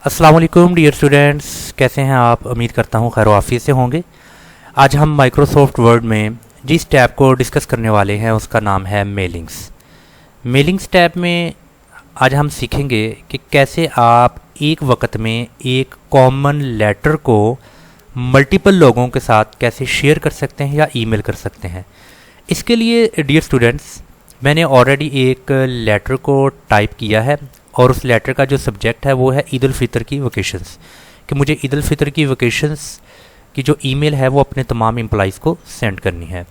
अस्सलाम वालेकुम dear students, कैसे हैं आप? उम्मीद करता हूँ खैर आफियत से होंगे। आज हम माइक्रोसॉफ्ट वर्ड में जिस टैब को डिस्कस करने वाले हैं उसका नाम है मेलिंग्स। मेलिंग्स टैब में आज हम सीखेंगे कि कैसे आप एक वक्त में एक कॉमन लेटर को मल्टीपल लोगों के साथ कैसे शेयर कर सकते हैं या ईमेल कर सकते हैं। इसके लिए डियर स्टूडेंट्स, मैंने ऑलरेडी एक लेटर को टाइप किया है और उस लेटर का जो सब्जेक्ट है वो है ईद उल फितर की वेकेशंस, कि मुझे ईद उल फितर की वेकेशंस की जो ईमेल है वो अपने तमाम एम्प्लॉइज़ को सेंड करनी है।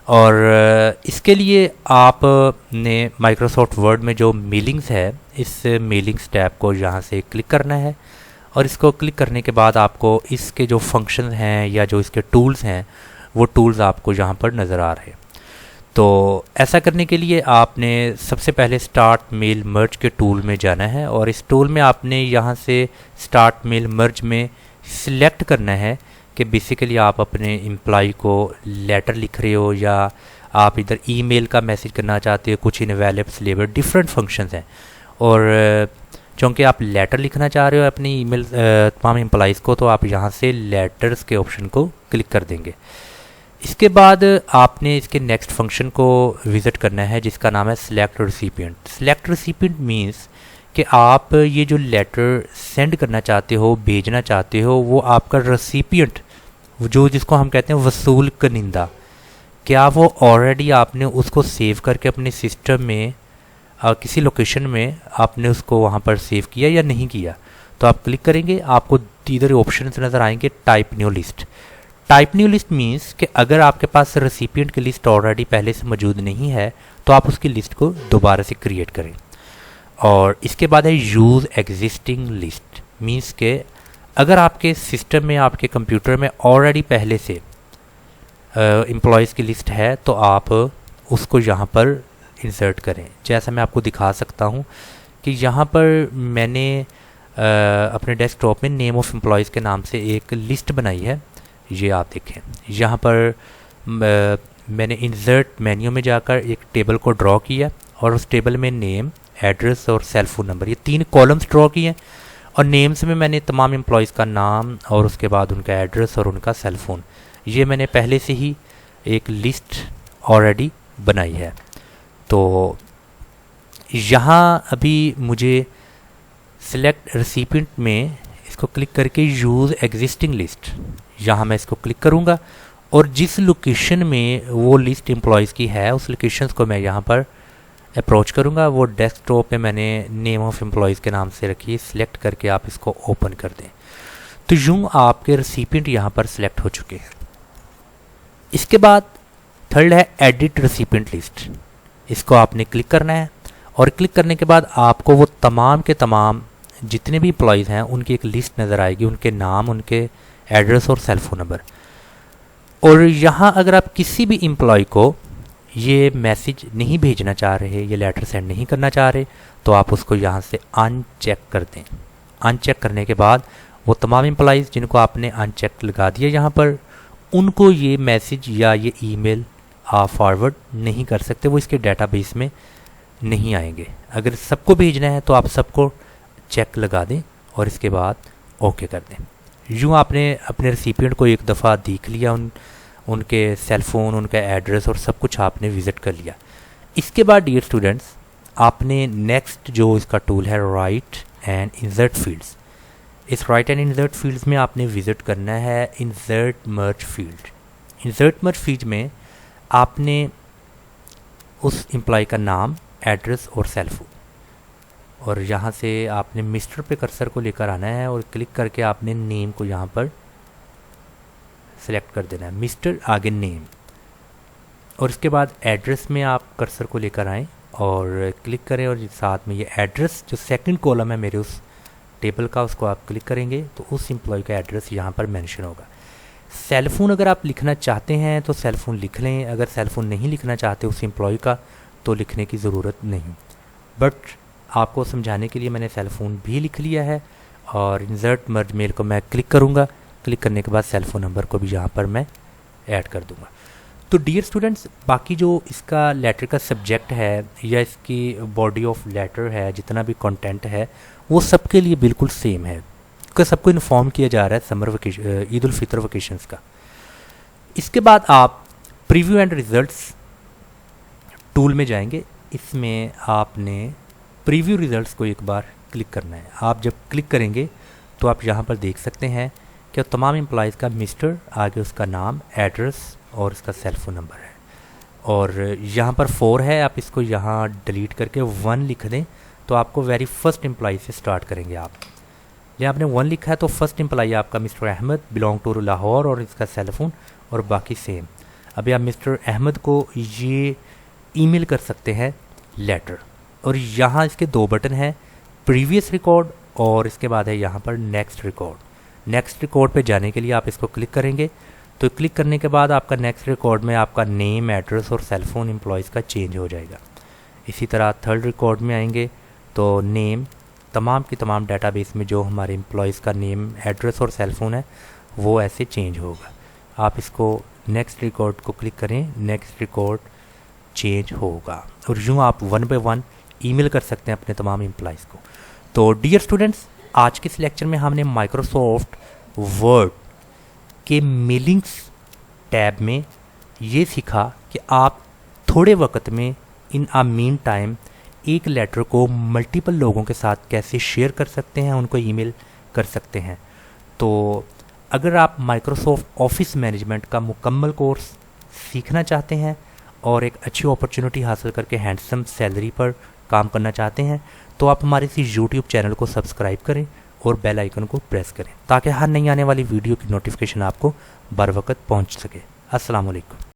और इसके लिए आपने माइक्रोसॉफ्ट वर्ड में जो मेलिंग्स है, इस मेलिंग्स टैब को यहाँ से क्लिक करना है और इसको क्लिक करने के बाद आपको इसके जो फंक्शन हैं या जो इसके टूल्स हैं वो टूल्स आपको यहाँ पर नज़र आ रहे हैं। तो ऐसा करने के लिए आपने सबसे पहले स्टार्ट मेल मर्ज के टूल में जाना है और इस टूल में आपने यहाँ से स्टार्ट मेल मर्ज में सिलेक्ट करना है कि बेसिकली आप अपने एम्प्लॉय को लेटर लिख रहे हो या आप इधर ईमेल का मैसेज करना चाहते हो। कुछ इनवैलिड लेबर डिफरेंट फंक्शंस हैं और चूँकि आप लेटर लिखना चाह रहे हो अपनी ईमेल तमाम एम्प्लॉइज़ को, तो आप यहाँ से लेटर्स के ऑप्शन को क्लिक कर देंगे। इसके बाद आपने इसके नेक्स्ट फंक्शन को विज़िट करना है जिसका नाम है select recipient. Select recipient means कि आप ये जो लेटर सेंड करना चाहते हो, भेजना चाहते हो, वो आपका रिसिपिएंट जो जिसको हम कहते हैं वसूल कनिंदा, क्या वो ऑलरेडी आपने उसको सेव करके अपने सिस्टम में किसी लोकेशन में आपने उसको वहाँ पर सेव किया या नहीं किया। तो आप क्लिक करेंगे, आपको इधर ऑप्शन नज़र आएंगे type new list. Type new list means कि अगर आपके पास रेसिपिएंट की लिस्ट ऑलरेडी पहले से मौजूद नहीं है तो आप उसकी लिस्ट को दोबारा से क्रिएट करें। और इसके बाद है यूज़ एग्जिस्टिंग लिस्ट, मीन्स के अगर आपके सिस्टम में, आपके कंप्यूटर में ऑलरेडी पहले से एम्प्लॉयज़ की लिस्ट है तो आप उसको यहाँ पर इंसर्ट करें। जैसा मैं आपको दिखा सकता हूँ कि यहाँ पर मैंने अपने डेस्कटॉप में नेम ऑफ़ एम्प्लॉयज़ के नाम से एक लिस्ट बनाई है। ये आप देखें, यहाँ पर मैंने इंसर्ट मेन्यू में जाकर एक टेबल को ड्रॉ किया और उस टेबल में नेम, एड्रेस और सेल फोन नंबर, ये 3 कॉलम्स ड्रॉ किए और नेम्स में मैंने तमाम एम्प्लॉयज़ का नाम और उसके बाद उनका एड्रेस और उनका सेल फोन, ये मैंने पहले से ही एक लिस्ट ऑलरेडी बनाई है। तो यहाँ अभी मुझे सिलेक्ट रेसिपिएंट में इसको क्लिक करके यूज़ एग्जिस्टिंग लिस्ट, यहाँ मैं इसको क्लिक करूँगा और जिस लोकेशन में वो लिस्ट एम्प्लॉयज़ की है उस लोकेशंस को मैं यहाँ पर अप्रोच करूँगा। वो डेस्कटॉप पे मैंने नेम ऑफ़ एम्प्लॉयज़ के नाम से रखी है, सिलेक्ट करके आप इसको ओपन कर दें। तो यूँ आपके रेसिपिएंट यहाँ पर सिलेक्ट हो चुके हैं। इसके बाद थर्ड है एडिट रेसिपिएंट लिस्ट, इसको आपने क्लिक करना है और क्लिक करने के बाद आपको वो तमाम के तमाम जितने भी एम्प्लॉयज़ हैं उनकी एक लिस्ट नज़र आएगी, उनके नाम, उनके एड्रेस और सेल फोन नंबर। और यहाँ अगर आप किसी भी एम्प्लॉय को ये मैसेज नहीं भेजना चाह रहे, ये लेटर सेंड नहीं करना चाह रहे, तो आप उसको यहाँ से अनचेक कर दें। अनचेक करने के बाद वो तमाम एम्प्लॉयज़ जिनको आपने अनचेक लगा दिया यहाँ पर, उनको ये मैसेज या ये ईमेल आप फॉरवर्ड नहीं कर सकते, वो इसके डेटाबेस में नहीं आएंगे। अगर सबको भेजना है तो आप सबको चेक लगा दें और इसके बाद ओके कर दें। यूँ आपने अपने रेसिपिएंट को एक दफ़ा देख लिया, उनके सेल फ़ोन, उनका एड्रेस और सब कुछ आपने विज़िट कर लिया। इसके बाद डियर स्टूडेंट्स, आपने नेक्स्ट जो इसका टूल है राइट एंड इंसर्ट फील्ड्स, इस राइट एंड इंसर्ट फील्ड्स में आपने विज़िट करना है इंसर्ट मर्ज फील्ड। इंसर्ट मर्ज फील्ड में आपने उस एम्प्लॉय का नाम, एड्रेस और सेल फोन, और यहाँ से आपने मिस्टर पे कर्सर को लेकर आना है और क्लिक करके आपने नेम को यहाँ पर सेलेक्ट कर देना है, मिस्टर आगे नेम। और इसके बाद एड्रेस में आप कर्सर को लेकर आएँ और क्लिक करें और साथ में ये एड्रेस जो सेकंड कॉलम है मेरे उस टेबल का, उसको आप क्लिक करेंगे तो उस एम्प्लॉय का एड्रेस यहाँ पर मेंशन होगा। सेल फ़ोन अगर आप लिखना चाहते हैं तो सेल फ़ोन लिख लें, अगर सेल फ़ोन नहीं लिखना चाहते उस एम्प्लॉय का तो लिखने की ज़रूरत नहीं। बट आपको समझाने के लिए मैंने सेल फ़ोन भी लिख लिया है और इंसर्ट मर्ज मेल को मैं क्लिक करूँगा। क्लिक करने के बाद सेल फ़ोन नंबर को भी यहाँ पर मैं ऐड कर दूँगा। तो डियर स्टूडेंट्स, बाकी जो इसका लेटर का सब्जेक्ट है या इसकी बॉडी ऑफ लेटर है, जितना भी कंटेंट है वो सबके लिए बिल्कुल सेम है। सबको सबको इन्फॉर्म किया जा रहा है summer vacation, Eid ul Fitr vacations का। इसके बाद आप प्रीव्यू एंड रिजल्ट्स टूल में जाएंगे। इसमें आपने प्रीव्यू रिजल्ट्स को एक बार क्लिक करना है। आप जब क्लिक करेंगे तो आप यहाँ पर देख सकते हैं कि तमाम एम्प्लॉयज़ का मिस्टर, आगे उसका नाम, एड्रेस और उसका सेल फोन नंबर है। और यहाँ पर 4 है, आप इसको यहाँ डिलीट करके 1 लिख दें तो आपको वेरी फर्स्ट एम्प्लॉय से स्टार्ट करेंगे। आप यहाँ आपने 1 लिखा है तो फर्स्ट एम्प्लॉय आपका mister Ahmad, belong to Lahore और इसका सेल फोन और बाकी सेम। अभी आप मिस्टर अहमद को ये ईमेल कर सकते हैं लेटर, और यहाँ इसके 2 बटन हैं, प्रीवियस रिकॉर्ड और इसके बाद है यहाँ पर नेक्स्ट रिकॉर्ड। नेक्स्ट रिकॉर्ड पे जाने के लिए आप इसको क्लिक करेंगे तो क्लिक करने के बाद आपका नेक्स्ट रिकॉर्ड में आपका नेम, एड्रेस और सेल फोन एम्प्लॉयज़ का चेंज हो जाएगा। इसी तरह थर्ड रिकॉर्ड में आएंगे तो नेम, तमाम की तमाम डेटाबेस में जो हमारे एम्प्लॉयज़ का नेम, एड्रेस और सेल फोन है वो ऐसे चेंज होगा। आप इसको नेक्स्ट रिकॉर्ड को क्लिक करें, नेक्स्ट रिकॉर्ड चेंज होगा और यूँ आप 1 बाय 1 ईमेल कर सकते हैं अपने तमाम एम्प्लॉयज़ को। तो डियर स्टूडेंट्स, आज के इस लेक्चर में हमने माइक्रोसॉफ्ट वर्ड के मेलिंग्स टैब में ये सीखा कि आप थोड़े वक्त में इन अ मीन टाइम एक लेटर को मल्टीपल लोगों के साथ कैसे शेयर कर सकते हैं, उनको ईमेल कर सकते हैं। तो अगर आप माइक्रोसॉफ्ट ऑफिस मैनेजमेंट का मुकम्मल कोर्स सीखना चाहते हैं और एक अच्छी अपॉर्चुनिटी हासिल करके हैंडसम सैलरी पर काम करना चाहते हैं तो आप हमारे इसी यूट्यूब चैनल को सब्सक्राइब करें और बेल आइकन को प्रेस करें ताकि हर नई आने वाली वीडियो की नोटिफिकेशन आपको बर वक्त पहुंच सके। अस्सलाम वालेकुम।